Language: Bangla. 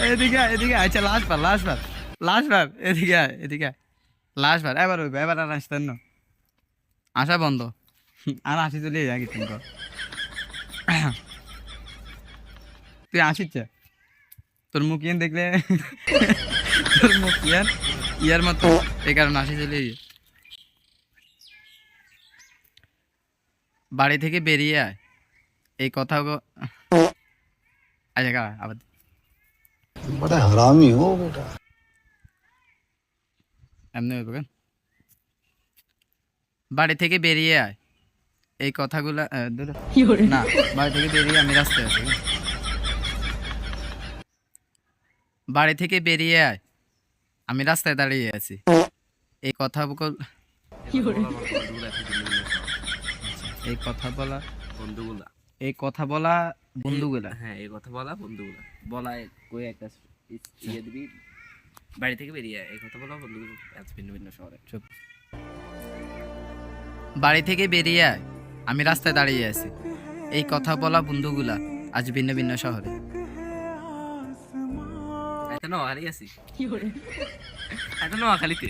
এদিকে এদিকে আচ্ছা লাস্ট বার এদিকে লাস্ট বার এবার হইবে এবার আর আসতেন না আসা বন্ধ আর আসি চলে যা কিছু তুই আসিচ্ছে তোর মুখ ইয়ান দেখলে তোর মুখ ইয়ার মতো এই কারণে আসি চলে বাড়ি থেকে বেরিয়ে আয় এই কথা আচ্ছা আবার बड़ा हरामी हो बेटा। এমনি হইব কেন বাড়ি থেকে বেরিয়ে আয় এই কথাগুলা না বাড়ি থেকে বেরিয়ে আমি রাস্তায় আছি বাড়ি থেকে বেরিয়ে আয় আমি রাস্তায় দাঁড়িয়ে আছি এই কথা এই কথা বলা বন্ধুগুলা এই কথা বলা বন্ধুগুলা হ্যাঁ এই কথা বলা বন্ধুগুলা বলা কই একটা ইয়ে দিবি বাড়ি থেকে বেরিয়ে আয়, এই কথা বলা বন্ধুগুলো আজ ভিন্ন ভিন্ন শহরে। চুপ বাড়ি থেকে বেরিয়ে আয় আমি রাস্তায় দাঁড়িয়ে আছি এই কথা বলা বন্ধুগুলা আজ ভিন্ন ভিন্ন শহরে এত নোয়াখালী আছি এত নোয়াখালীতে